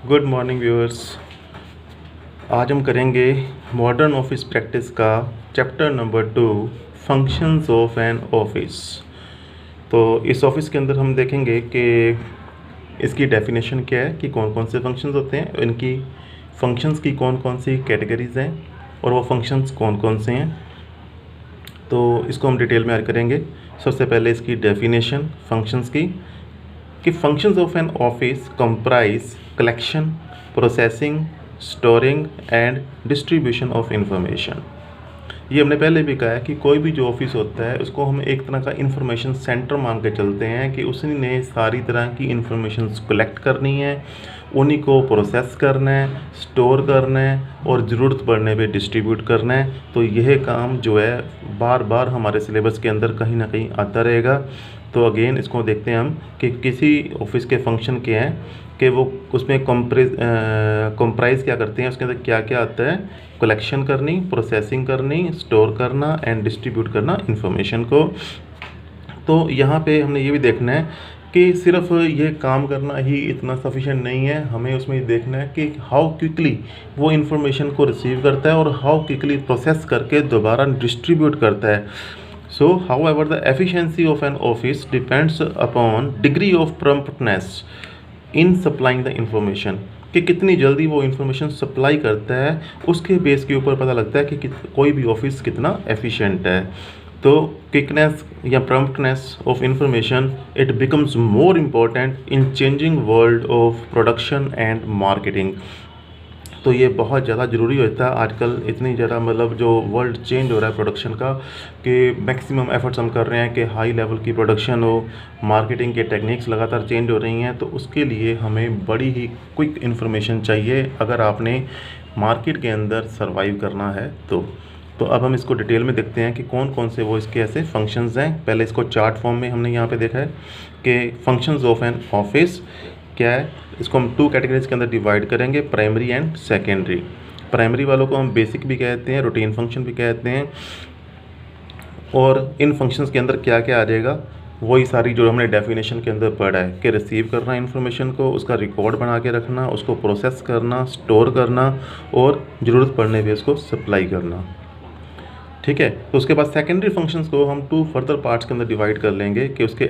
Good morning viewers. आज हम करेंगे मॉडर्न ऑफिस प्रैक्टिस का chapter number 2, functions of an office. तो इस ऑफिस के अंदर हम देखेंगे कि इसकी डेफिनेशन क्या है, कि कौन कौन से फंक्शंस होते हैं, इनकी फंक्शंस की कौन कौन सी कैटेगरीज हैं और वो फंक्शंस कौन कौन से हैं। तो इसको हम डिटेल में ऐड करेंगे। सबसे पहले इसकी डेफिनेशन फंक्शंस की, कि functions of an office comprise collection, processing, storing and distribution of information. ये हमने पहले भी कहा है कि कोई भी जो ऑफिस होता है उसको हम एक तरह का इंफॉर्मेशन सेंटर मान के चलते हैं, कि उसी ने सारी तरह की इंफॉर्मेशन कलेक्ट करनी है, उन्हीं को प्रोसेस करना है, स्टोर करना है और ज़रूरत पड़ने पे डिस्ट्रीब्यूट करना है। तो यह काम जो है बार बार हमारे सिलेबस के अंदर कहीं ना कहीं आता रहेगा। तो अगेन इसको देखते हैं हम कि किसी ऑफिस के फंक्शन के हैं, कि वो उसमें कंप्राइज क्या करते हैं, उसके अंदर क्या क्या आता है। कलेक्शन करनी, प्रोसेसिंग करनी, स्टोर करना एंड डिस्ट्रीब्यूट करना इंफॉर्मेशन को। तो यहाँ पे हमने ये भी देखना है कि सिर्फ ये काम करना ही इतना सफिशेंट नहीं है, हमें उसमें ये देखना है कि हाउ क्विकली वो इन्फॉर्मेशन को रिसीव करता है और हाउ क्विकली प्रोसेस करके दोबारा डिस्ट्रीब्यूट करता है। So, however, the efficiency of an office depends upon degree of promptness in supplying the information, कि कितनी जल्दी वो इन्फॉर्मेशन सप्लाई करता है, उसके बेस के ऊपर पता लगता है कि कोई भी ऑफिस कितना एफिशिएंट है। तो क्विकनेस या promptness of information it becomes more important in changing world of production and marketing. तो ये बहुत ज़्यादा ज़रूरी होता है आजकल, इतनी ज़्यादा मतलब जो वर्ल्ड चेंज हो रहा है प्रोडक्शन का, कि मैक्सिमम एफर्ट्स हम कर रहे हैं कि हाई लेवल की प्रोडक्शन हो, मार्केटिंग के टेक्निक्स लगातार चेंज हो रही हैं। तो उसके लिए हमें बड़ी ही क्विक इन्फॉर्मेशन चाहिए अगर आपने मार्केट के अंदर सर्वाइव करना है। तो अब हम इसको डिटेल में देखते हैं कि कौन कौन से वो इसके ऐसे फंक्शंस हैं। पहले इसको चार्ट फॉर्म में हमने यहाँ पे देखा है कि फंक्शंस ऑफ एन ऑफिस क्या है। इसको हम 2 कैटेगरीज के अंदर डिवाइड करेंगे, प्राइमरी एंड सेकेंडरी। प्राइमरी वालों को हम बेसिक भी कहते हैं, रूटीन फंक्शन भी कहते हैं। और इन फंक्शंस के अंदर क्या क्या आ जाएगा, वही सारी जो हमने डेफिनेशन के अंदर पढ़ा है, कि रिसीव करना इन्फॉर्मेशन को, उसका रिकॉर्ड बना के रखना, उसको प्रोसेस करना, स्टोर करना और ज़रूरत पड़ने पे उसको सप्लाई करना। ठीक है। तो उसके बाद सेकेंडरी फंक्शंस को हम 2 फर्दर पार्ट्स के अंदर डिवाइड कर लेंगे, कि उसके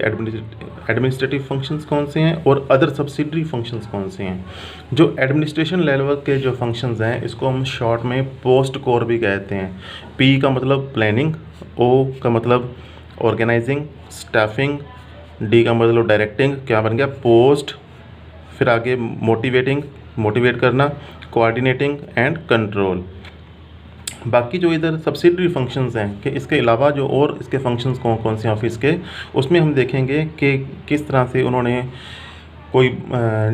एडमिनिस्ट्रेटिव फंक्शंस कौन से हैं और अदर सब्सिडरी फंक्शंस कौन से हैं। जो एडमिनिस्ट्रेशन लेवल के जो फंक्शंस हैं इसको हम शॉर्ट में पोस्ट कोर भी कहते हैं। पी का मतलब प्लानिंग, ओ का मतलब ऑर्गेनाइजिंग, स्टाफिंग, डी का मतलब डायरेक्टिंग, क्या बन गया पोस्ट, फिर आगे मोटिवेट करना, कोऑर्डिनेटिंग एंड कंट्रोल। बाकी जो इधर सब्सिडरी फंक्शंस हैं, कि इसके अलावा जो और इसके फंक्शंस कौन कौन से ऑफिस के, उसमें हम देखेंगे कि किस तरह से उन्होंने कोई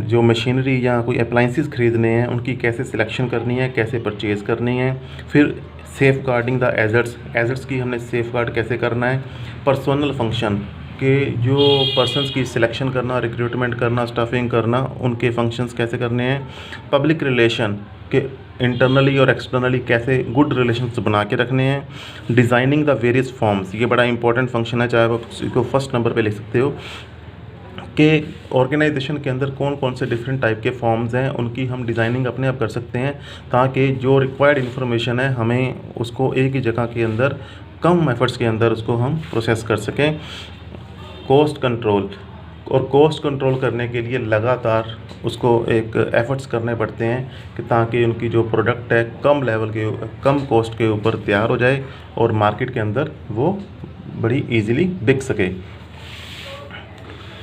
जो मशीनरी या कोई अप्लाइंसेस ख़रीदने हैं उनकी कैसे सिलेक्शन करनी है, कैसे परचेज़ करनी है। फिर सेफ़ गार्डिंग द एजेट्स की हमने सेफ़ गार्ड कैसे करना है। पर्सनल फंक्शन के जो पर्सनस की सिलेक्शन करना, रिक्रूटमेंट करना, स्टाफिंग करना, उनके फंक्शंस कैसे करने हैं। पब्लिक रिलेशन के इंटरनली और एक्सटर्नली कैसे गुड रिलेशंस बना के रखने हैं। डिज़ाइनिंग द वेरियस फॉर्म्स, ये बड़ा इंपॉर्टेंट फंक्शन है, चाहे आप इसको फर्स्ट नंबर पे लिख सकते हो, कि ऑर्गेनाइजेशन के अंदर कौन कौन से डिफरेंट टाइप के फॉर्म्स हैं, उनकी हम डिज़ाइनिंग अपने आप कर सकते हैं, ताकि जो रिक्वायर्ड इन्फॉर्मेशन है हमें उसको एक ही जगह के अंदर कम एफर्ट्स के अंदर उसको हम प्रोसेस कर सकें। कॉस्ट कंट्रोल, और कॉस्ट कंट्रोल करने के लिए लगातार उसको एक एफ़र्ट्स करने पड़ते हैं, कि ताकि उनकी जो प्रोडक्ट है कम कॉस्ट के ऊपर तैयार हो जाए और मार्केट के अंदर वो बड़ी इजीली बिक सके।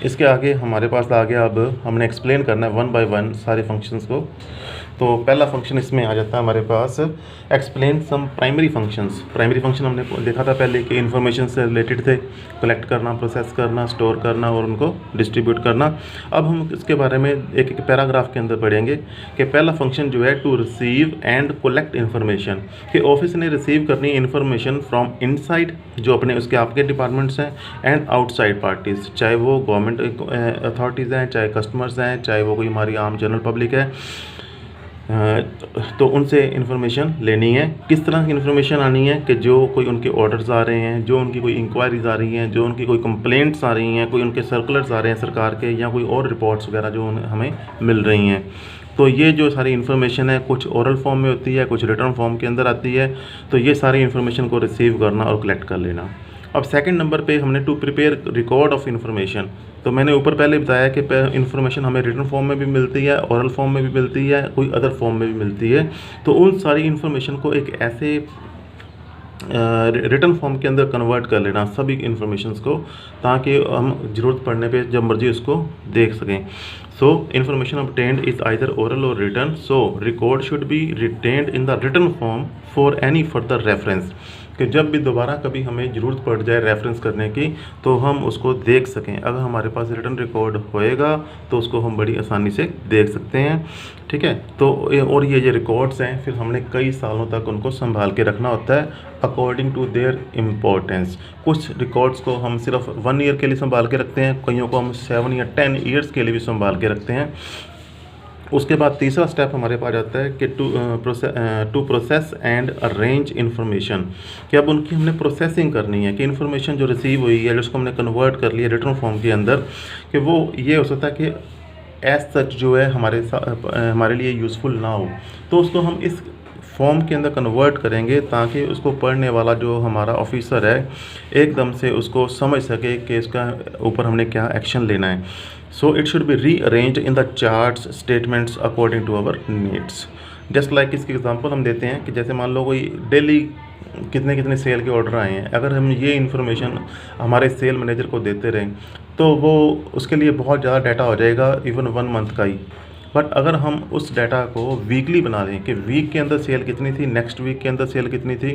इसके आगे हमारे पास आ गया, अब हमने एक्सप्लेन करना है 1 बाय 1 सारे फंक्शंस को। तो पहला फंक्शन इसमें आ जाता है हमारे पास, explain some primary functions. Primary function हमने देखा था पहले कि इन्फॉर्मेशन से रिलेटेड थे, कलेक्ट करना, प्रोसेस करना, स्टोर करना और उनको डिस्ट्रीब्यूट करना। अब हम इसके बारे में एक एक पैराग्राफ के अंदर पढ़ेंगे कि पहला फंक्शन जो है to receive and collect information, कि ऑफिस ने रिसीव करनी इन्फॉर्मेशन फ्रॉम इनसाइड, जो अपने उसके आपके डिपार्टमेंट्स हैं, एंड आउटसाइड पार्टीज़, चाहे वो गवर्नमेंट अथॉरिटीज़ हैं, चाहे कस्टमर्स हैं, चाहे वो कोई हमारी आम जनरल पब्लिक है। तो उनसे इन्फॉर्मेशन लेनी है। किस तरह की इन्फॉर्मेशन आनी है कि जो कोई उनके ऑर्डर्स आ रहे हैं, जो उनकी कोई इंक्वायरीज़ आ रही हैं, जो उनकी कोई कंप्लेंट्स आ रही हैं, कोई उनके सर्कुलर्स आ रहे हैं सरकार के, या कोई और रिपोर्ट्स वगैरह जो हमें मिल रही हैं। तो ये जो सारी इन्फॉर्मेशन है कुछ ओरल फॉर्म में होती है, कुछ रिटर्न फॉर्म के अंदर आती है। तो ये सारी इन्फॉर्मेशन को रिसीव करना और कलेक्ट कर लेना। अब सेकंड नंबर पे हमने to prepare record of information. तो मैंने ऊपर पहले बताया कि इन्फॉर्मेशन हमें रिटर्न फॉर्म में भी मिलती है, ओरल फॉर्म में भी मिलती है, कोई अदर फॉर्म में भी मिलती है। तो उन सारी इन्फॉर्मेशन को एक ऐसे रिटर्न फॉर्म के अंदर कन्वर्ट कर लेना सभी इन्फॉर्मेशंस को, ताकि हम ज़रूरत पड़ने पे जब मर्जी उसको देख सकें। So information obtained is either oral or written, so record should be retained in the written form for any further reference, कि जब भी दोबारा कभी हमें ज़रूरत पड़ जाए रेफरेंस करने की तो हम उसको देख सकें। अगर हमारे पास रिटर्न रिकॉर्ड होएगा तो उसको हम बड़ी आसानी से देख सकते हैं। ठीक है, तो और ये जो रिकॉर्ड्स हैं फिर हमने कई सालों तक उनको संभाल के रखना होता है अकॉर्डिंग टू देयर इम्पोर्टेंस। कुछ रिकॉर्ड्स को हम सिर्फ 1 ईयर के लिए संभाल के रखते हैं, कईयों को हम 7 या 10 ईयर्स के लिए भी संभाल के रखते हैं। उसके बाद तीसरा स्टेप हमारे पास आता है कि to process and arrange information, कि अब उनकी हमने प्रोसेसिंग करनी है कि इन्फॉर्मेशन जो रिसीव हुई है जिसको हमने कन्वर्ट कर लिया रिटर्न फॉर्म के अंदर, कि वो ये हो सकता है कि एज सच जो है हमारे लिए यूज़फुल ना हो, तो उसको हम इस फॉर्म के अंदर कन्वर्ट करेंगे ताकि उसको पढ़ने वाला जो हमारा ऑफिसर है एकदम से उसको समझ सके कि इसका ऊपर हमने क्या एक्शन लेना है। So it should be rearranged in the charts statements according to our needs. Just like इसकी एग्जांपल हम देते हैं कि जैसे मान लो कोई डेली कितने कितने सेल के ऑर्डर आए हैं, अगर हम ये इन्फॉर्मेशन हमारे सेल मैनेजर को देते रहें तो वो उसके लिए बहुत ज़्यादा डाटा हो जाएगा, इवन 1 मंथ का ही। बट अगर हम उस डाटा को वीकली बना दें कि वीक के अंदर सेल कितनी थी, नेक्स्ट वीक के अंदर सेल कितनी थी,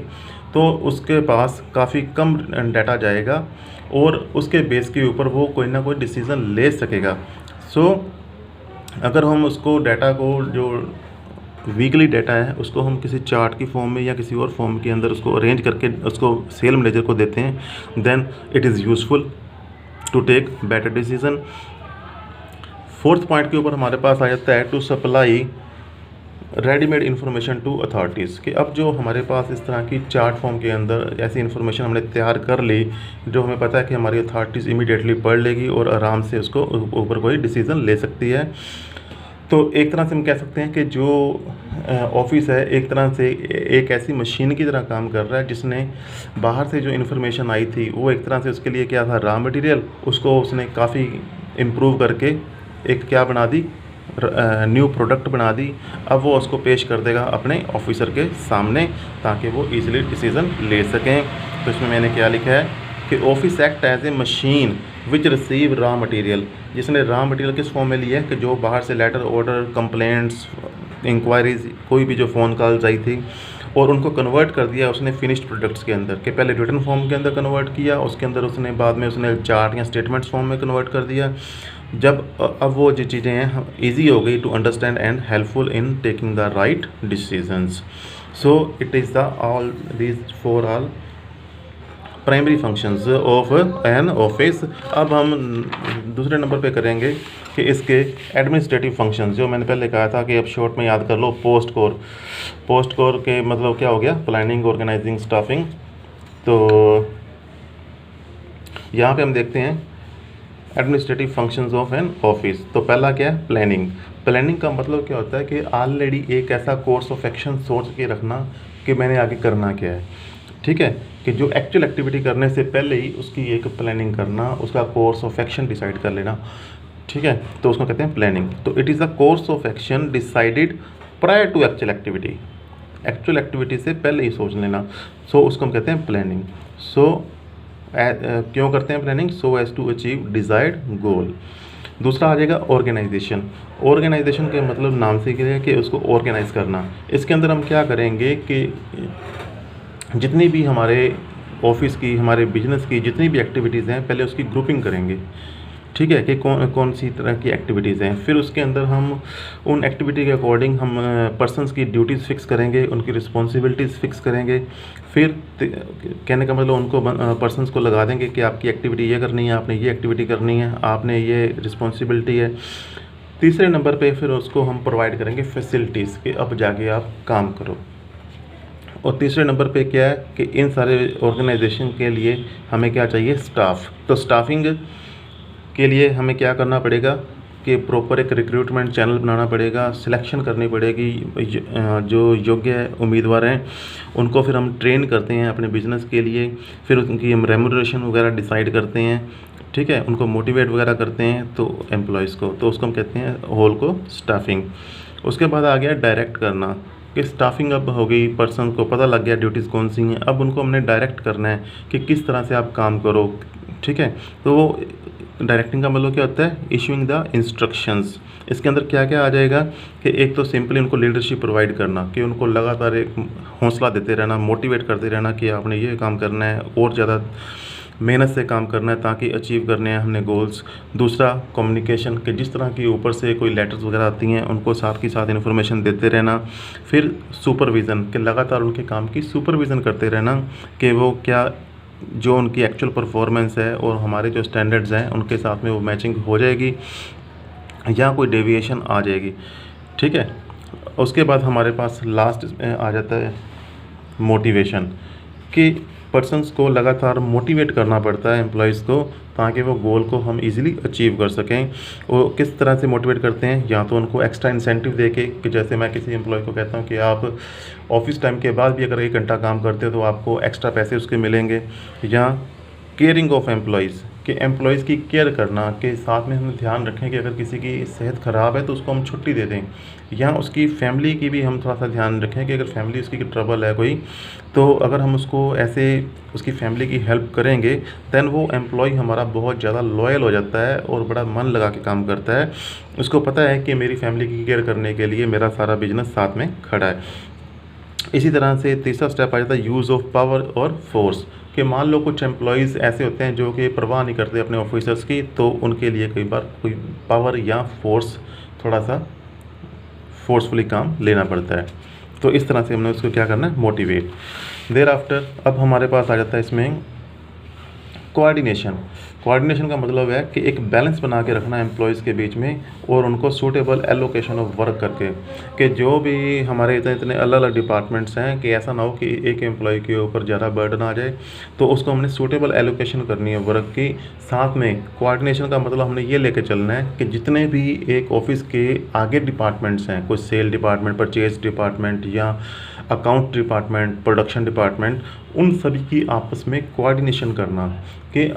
तो उसके पास काफ़ी कम डाटा जाएगा और उसके बेस के ऊपर वो कोई ना कोई डिसीज़न ले सकेगा। सो अगर हम उसको डाटा को जो वीकली डाटा है उसको हम किसी चार्ट की फॉर्म में या किसी और फॉर्म के अंदर उसको अरेंज करके उसको सेल मैनेजर को देते हैं, then it is useful to take better decision. Fourth point के ऊपर हमारे पास आ जाता है to supply readymade information to authorities, कि अब जो हमारे पास इस तरह की चार्ट फॉर्म के अंदर ऐसी इन्फॉर्मेशन हमने तैयार कर ली जो हमें पता है कि हमारी अथॉरिटीज़ इमीडिएटली पढ़ लेगी और आराम से उसको ऊपर कोई डिसीज़न ले सकती है। तो एक तरह से हम कह सकते हैं कि जो ऑफिस है एक तरह से एक ऐसी मशीन की तरह काम कर रहा है जिसने बाहर से जो इन्फॉर्मेशन आई थी वो एक तरह से उसके लिए क्या था, रॉ मटेरियल, उसको उसने काफ़ी इम्प्रूव करके एक क्या बना दी, न्यू प्रोडक्ट बना दी। अब वो उसको पेश कर देगा अपने ऑफिसर के सामने ताकि वो इजीली डिसीज़न ले सकें। तो इसमें मैंने क्या लिखा है कि office act as a machine which receive raw material, जिसने रॉ मटेरियल किस फॉर्म में लिया है कि जो बाहर से लेटर, ऑर्डर, कंप्लेंट्स, इंक्वायरीज, कोई भी जो फ़ोन कॉल्स आई थी और उनको कन्वर्ट कर दिया उसने फिनिश्ड प्रोडक्ट्स के अंदर, कि पहले रिटर्न फॉर्म के अंदर कन्वर्ट किया, उसके अंदर उसने बाद में उसने चार्ट या स्टेटमेंट्स फॉर्म में कन्वर्ट कर दिया। जब अब वो जो चीज़ें हैं ईजी हो गई to understand and helpful in taking the right decisions. So it is the all these for all primary functions of an office. अब हम दूसरे नंबर पे करेंगे कि इसके एडमिनिस्ट्रेटिव फंक्शंस, जो मैंने पहले कहा था कि अब शॉर्ट में याद कर लो पोस्ट कोर। पोस्ट कोर के मतलब क्या हो गया, प्लानिंग, ऑर्गेनाइजिंग, स्टाफिंग। तो यहाँ पे हम देखते हैं administrative functions of an office. तो पहला क्या है, प्लानिंग। प्लानिंग का मतलब क्या होता है कि ऑलरेडी एक ऐसा कोर्स ऑफ एक्शन सोच के रखना कि मैंने आगे करना क्या है। ठीक है, कि जो एक्चुअल एक्टिविटी करने से पहले ही उसकी एक प्लानिंग करना, उसका कोर्स ऑफ एक्शन डिसाइड कर लेना। ठीक है, तो उसको कहते हैं प्लानिंग। तो it is a course of action decided prior to actual activity, actual activity से पहले ही सोच लेना। सो उसको हम कहते हैं प्लानिंग। सो क्यों करते हैं planning, so as to achieve desired goal. दूसरा आ जाएगा ऑर्गेनाइजेशन। ऑर्गेनाइजेशन के मतलब नाम से क्या है कि उसको ऑर्गेनाइज करना। इसके अंदर हम क्या करेंगे कि जितनी भी हमारे ऑफिस की, हमारे बिजनेस की जितनी भी एक्टिविटीज़ हैं पहले उसकी ग्रुपिंग करेंगे। ठीक है, कि कौन कौन सी तरह की एक्टिविटीज़ हैं, फिर उसके अंदर हम उन एक्टिविटी के अकॉर्डिंग हम पर्सनस की ड्यूटीज़ फिक्स करेंगे, उनकी रिस्पॉन्सिबिलिटीज़ फिक्स करेंगे। फिर कहने का मतलब उनको पर्सनस को लगा देंगे कि आपकी एक्टिविटी ये करनी है, आपने ये एक्टिविटी करनी है, आपने ये रिस्पॉन्सिबिलिटी है। तीसरे नंबर पे फिर उसको हम प्रोवाइड करेंगे फैसिलिटीज़ कि अब जाके आप काम करो। और तीसरे नंबर पे क्या है कि इन सारे ऑर्गेनाइजेशन के लिए हमें क्या चाहिए, स्टाफ। तो स्टाफिंग के लिए हमें क्या करना पड़ेगा कि प्रॉपर एक रिक्रूटमेंट चैनल बनाना पड़ेगा, सिलेक्शन करनी पड़ेगी। जो योग्य उम्मीदवार हैं उनको फिर हम ट्रेन करते हैं अपने बिजनेस के लिए, फिर उनकी हम रेम्यूनरेशन वगैरह डिसाइड करते हैं, ठीक है, उनको मोटिवेट वगैरह करते हैं तो एम्प्लॉयज़ को, तो उसको हम कहते हैं होल को स्टाफिंग। उसके बाद आ गया डायरेक्ट करना कि स्टाफिंग अब हो गई, पर्सन को पता लग गया ड्यूटीज़ कौन सी हैं, अब उनको हमने डायरेक्ट करना है कि किस तरह से आप काम करो, ठीक है। तो वो डायरेक्टिंग का मतलब क्या होता है, इशूइंग द इंस्ट्रक्शंस। इसके अंदर क्या क्या आ जाएगा कि एक तो सिंपली उनको लीडरशिप प्रोवाइड करना कि उनको लगातार एक हौसला देते रहना, मोटिवेट करते रहना कि आपने ये काम करना है और ज़्यादा मेहनत से काम करना है ताकि अचीव करने हैं हमने गोल्स। दूसरा कम्युनिकेशन कि जिस तरह की ऊपर से कोई लेटर्स वगैरह आती हैं उनको साथ के साथ इन्फॉर्मेशन देते रहना। फिर सुपरविज़न कि लगातार उनके काम की सुपरविज़न करते रहना कि वो क्या जो उनकी एक्चुअल परफॉर्मेंस है और हमारे जो स्टैंडर्ड्स हैं उनके साथ में वो मैचिंग हो जाएगी या कोई डेविएशन आ जाएगी, ठीक है। उसके बाद हमारे पास लास्ट इसमें आ जाता है मोटिवेशन कि पर्सन्स को लगातार मोटिवेट करना पड़ता है एम्प्लॉयज़ को ताकि वो गोल को हम इजीली अचीव कर सकें। वो किस तरह से मोटिवेट करते हैं, या तो उनको एक्स्ट्रा इंसेंटिव दे के कि जैसे मैं किसी एम्प्लॉय को कहता हूँ कि आप ऑफिस टाइम के बाद भी अगर 1 घंटा काम करते हो तो आपको एक्स्ट्रा पैसे उसके मिलेंगे, या केयरिंग ऑफ एम्प्लॉयज़ कि एम्प्लॉयज़ की केयर करना के साथ में हम ध्यान रखें कि अगर किसी की सेहत ख़राब है तो उसको हम छुट्टी दे दें, या उसकी फैमिली की भी हम थोड़ा सा ध्यान रखें कि अगर फैमिली उसकी ट्रबल है कोई, तो अगर हम उसको ऐसे उसकी फैमिली की हेल्प करेंगे दैन वो एम्प्लॉय हमारा बहुत ज़्यादा लॉयल हो जाता है और बड़ा मन लगा के काम करता है। उसको पता है कि मेरी फैमिली की केयर करने के लिए मेरा सारा बिजनेस साथ में खड़ा है। इसी तरह से तीसरा स्टेप आ जाता है यूज़ ऑफ पावर और फोर्स कि मान लो कुछ एम्प्लॉयज़ ऐसे होते हैं जो कि परवाह नहीं करते अपने ऑफिसर्स की, तो उनके लिए कई बार कोई पावर या फोर्स थोड़ा सा फोर्सफुली काम लेना पड़ता है। तो इस तरह से हमने उसको क्या करना है, मोटिवेट। देयर आफ्टर अब हमारे पास आ जाता है इसमें कोऑर्डिनेशन। कोऑर्डिनेशन का मतलब है कि एक बैलेंस बना के रखना एम्प्लॉयज़ के बीच में और उनको सूटेबल एलोकेशन ऑफ वर्क करके कि जो भी हमारे इतने इतने अलग अलग डिपार्टमेंट्स हैं कि ऐसा ना हो कि एक एम्प्लॉय के ऊपर ज़्यादा बर्डन आ जाए, तो उसको हमने सूटेबल एलोकेशन करनी है वर्क की। साथ में कोऑर्डिनेशन का मतलब हमने ये लेके चलना है कि जितने भी एक ऑफिस के आगे डिपार्टमेंट्स हैं, कोई सेल डिपार्टमेंट, परचेज डिपार्टमेंट या अकाउंट डिपार्टमेंट, प्रोडक्शन डिपार्टमेंट, उन सभी की आपस में कोऑर्डिनेशन करना कि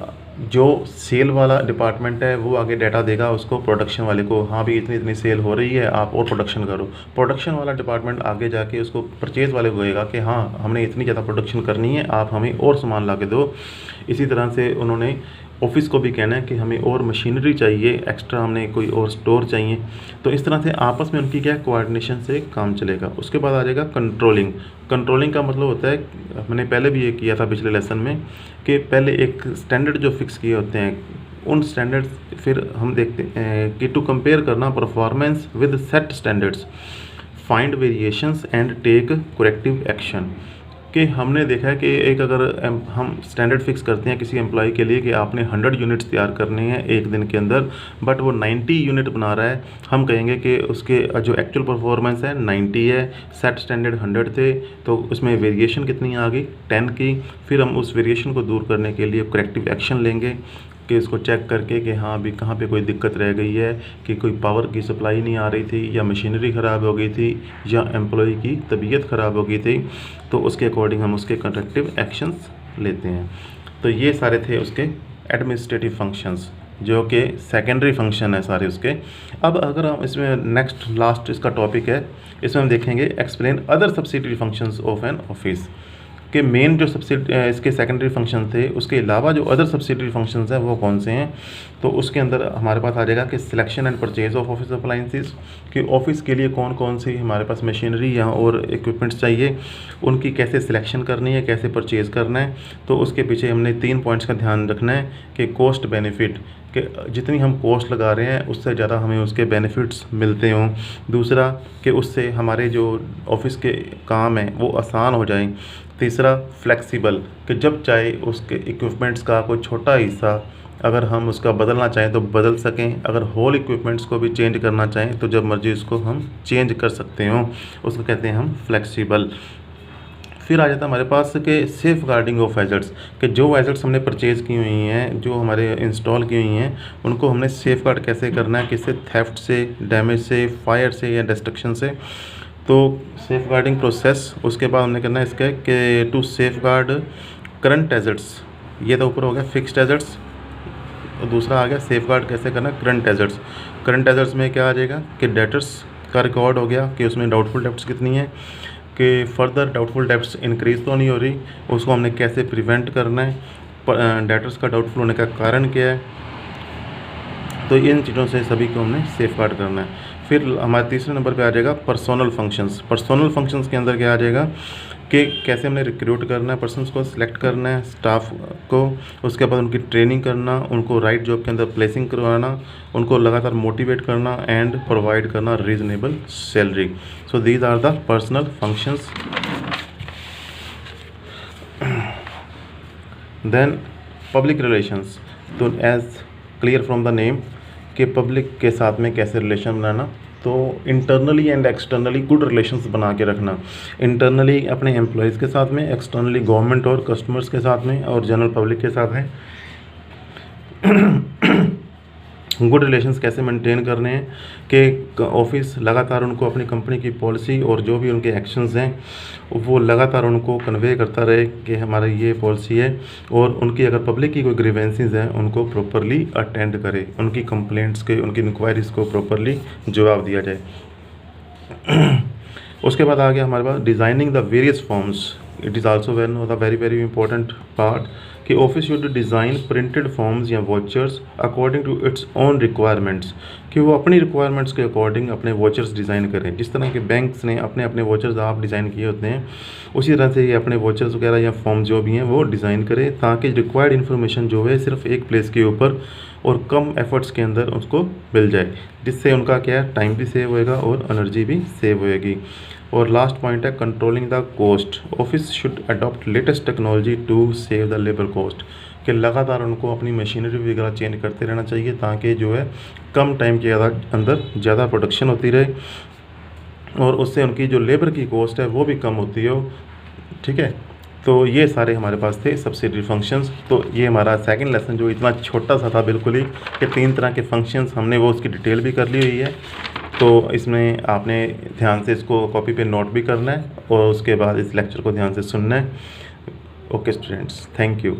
जो सेल वाला डिपार्टमेंट है वो आगे डाटा देगा उसको प्रोडक्शन वाले को, हाँ भी इतनी इतनी सेल हो रही है आप और प्रोडक्शन करो। प्रोडक्शन वाला डिपार्टमेंट आगे जाके उसको परचेज़ वाले को कहेगा कि हाँ हमने इतनी ज़्यादा प्रोडक्शन करनी है, आप हमें और सामान ला के दो। इसी तरह से उन्होंने ऑफिस को भी कहना है कि हमें और मशीनरी चाहिए एक्स्ट्रा, हमने कोई और स्टोर चाहिए। तो इस तरह से आपस में उनकी क्या कोऑर्डिनेशन से काम चलेगा। उसके बाद आ जाएगा कंट्रोलिंग। कंट्रोलिंग का मतलब होता है, मैंने पहले भी ये किया था पिछले लेसन में, कि पहले एक स्टैंडर्ड जो फिक्स किए होते हैं उन स्टैंडर्ड्स फिर हम देखते हैं कि टू कंपेयर करना performance with set standards, find variations and take corrective action. कि हमने देखा है कि एक अगर हम स्टैंडर्ड फिक्स करते हैं किसी एम्प्लॉय के लिए कि आपने 100 यूनिट्स तैयार करने हैं एक दिन के अंदर, बट वो 90 यूनिट बना रहा है, हम कहेंगे कि उसके जो एक्चुअल परफॉर्मेंस है 90 है, सेट स्टैंडर्ड 100 थे, तो उसमें वेरिएशन कितनी आ गई 10 की। फिर हम उस वेरिएशन को दूर करने के लिए करेक्टिव एक्शन लेंगे कि इसको चेक करके कि हाँ अभी कहाँ पे कोई दिक्कत रह गई है, कि कोई पावर की सप्लाई नहीं आ रही थी, या मशीनरी ख़राब हो गई थी, या एम्प्लॉय की तबीयत ख़राब हो गई थी, तो उसके अकॉर्डिंग हम उसके करेक्टिव एक्शंस लेते हैं। तो ये सारे थे उसके एडमिनिस्ट्रेटिव फंक्शंस जो कि सेकेंडरी फंक्शन है सारे उसके। अब अगर हम इसमें नेक्स्ट लास्ट इसका टॉपिक है, इसमें हम देखेंगे explain other subsidiary functions of an office के मेन जो इसके सेकेंडरी फंक्शन थे उसके अलावा जो अदर सब्सिडियरी फंक्शंस हैं वो कौन से हैं। तो उसके अंदर हमारे पास आ जाएगा कि selection and purchase of office appliances, कि ऑफिस के लिए कौन कौन सी हमारे पास मशीनरी या और इक्विपमेंट्स चाहिए, उनकी कैसे सिलेक्शन करनी है, कैसे परचेज़ करना है। तो उसके पीछे हमने 3 पॉइंट्स का ध्यान रखना है कि कॉस्ट बेनिफिट, कि जितनी हम कॉस्ट लगा रहे हैं उससे ज़्यादा हमें उसके बेनिफिट्स मिलते हों। दूसरा कि उससे हमारे जो ऑफिस के काम हैं वो आसान हो जाएं। तीसरा फ्लेक्सिबल, कि जब चाहे उसके इक्विपमेंट्स का कोई छोटा हिस्सा अगर हम उसका बदलना चाहें तो बदल सकें, अगर होल इक्विपमेंट्स को भी चेंज करना चाहें तो जब मर्जी उसको हम चेंज कर सकते हो, उसको कहते हैं हम फ्लेक्सिबल। फिर आ जाता है हमारे पास के सेफ़ गार्डिंग ऑफ हैज़र्ड्स, कि जो हैज़र्ड्स हमने परचेज़ की हुई हैं, जो हमारे इंस्टॉल की हुई हैं, उनको हमने सेफ़ गार्ड कैसे करना है, किससे, थेफ्ट से, डैमेज से, फायर से या डिस्ट्रक्शन से। तो सेफ़ गार्डिंग प्रोसेस, उसके बाद हमने करना है इसका कि to safeguard current hazards, ये तो ऊपर हो गया फिक्स्ड हैज़र्ड्स, और दूसरा आ गया सेफ़ गार्ड कैसे करना करंट हैज़र्ड्स। करंट हैज़र्ड्स में क्या आ जाएगा कि डेटर्स का रिकॉर्ड हो गया कि उसमें डाउटफुल डेब्ट्स कितनी है, कि फर्दर डाउटफुल डेब्ट्स इंक्रीज़ तो नहीं हो रही, उसको हमने कैसे प्रिवेंट करना है, डेटर्स का डाउटफुल होने का कारण क्या है। तो इन चीज़ों से सभी को हमने सेफ गार्ड करना है। फिर हमारे तीसरे नंबर पे आ जाएगा पर्सनल फंक्शंस। पर्सनल फंक्शंस के अंदर क्या आ जाएगा कि कैसे हमने रिक्रूट करना है, पर्सन्स को सिलेक्ट करना है, स्टाफ को, उसके बाद उनकी ट्रेनिंग करना, उनको राइट जॉब के अंदर प्लेसिंग करवाना, उनको लगातार मोटिवेट करना एंड प्रोवाइड करना reasonable salary. So these are the personnel functions. Then public relations, तो as clear from the name कि पब्लिक के साथ में कैसे रिलेशन बनाना, तो internally and externally good relations बना के रखना। इंटरनली अपने एम्प्लॉयज़ के साथ में, एक्सटर्नली गवर्नमेंट और कस्टमर्स के साथ में, और जनरल पब्लिक के साथ में गुड रिलेशंस कैसे मेंटेन करने हैं कि ऑफिस लगातार उनको अपनी कंपनी की पॉलिसी और जो भी उनके एक्शंस हैं वो लगातार उनको कन्वे करता रहे कि हमारी ये पॉलिसी है, और उनकी अगर पब्लिक की कोई ग्रीवेंसीज हैं उनको प्रॉपरली अटेंड करे, उनकी कंप्लेंट्स के, उनकी इंक्वायरीज़ को प्रॉपरली जवाब दिया जाए। उसके बाद आ गया हमारे पास designing the various forms. It is also one of the very very important part कि office should design printed forms या vouchers according to its own requirements, कि वो अपनी रिक्वायरमेंट्स के अकॉर्डिंग अपने वॉचर्स डिज़ाइन करें। जिस तरह के बैंक्स ने अपने अपने वॉचर्स आप डिज़ाइन किए होते हैं, उसी तरह से ये अपने वॉचर्स वगैरह या फॉर्म जो भी हैं वो डिज़ाइन करें, ताकि रिक्वायर्ड इन्फॉर्मेशन जो है सिर्फ एक प्लेस के ऊपर और कम एफर्ट्स के अंदर उसको मिल जाए, जिससे उनका क्या है टाइम भी सेव होएगा और एनर्जी भी सेव होएगी। और लास्ट पॉइंट है controlling the cost. Office should adopt latest technology to save the labour cost, कि लगातार उनको अपनी मशीनरी वगैरह चेंज करते रहना चाहिए, ताकि जो है कम टाइम के अंदर ज़्यादा प्रोडक्शन होती रहे और उससे उनकी जो लेबर की कॉस्ट है वो भी कम होती हो। ठीक है, तो ये सारे हमारे पास थे सब्सिडरी फंक्शंस। तो ये हमारा सेकंड लेसन जो इतना छोटा सा था बिल्कुल ही, कि 3 तरह के फंक्शंस हमने वो उसकी डिटेल भी कर ली हुई है। तो इसमें आपने ध्यान से इसको कॉपी पे नोट भी करना है और उसके बाद इस लेक्चर को ध्यान से सुनना है। Okay students, thank you.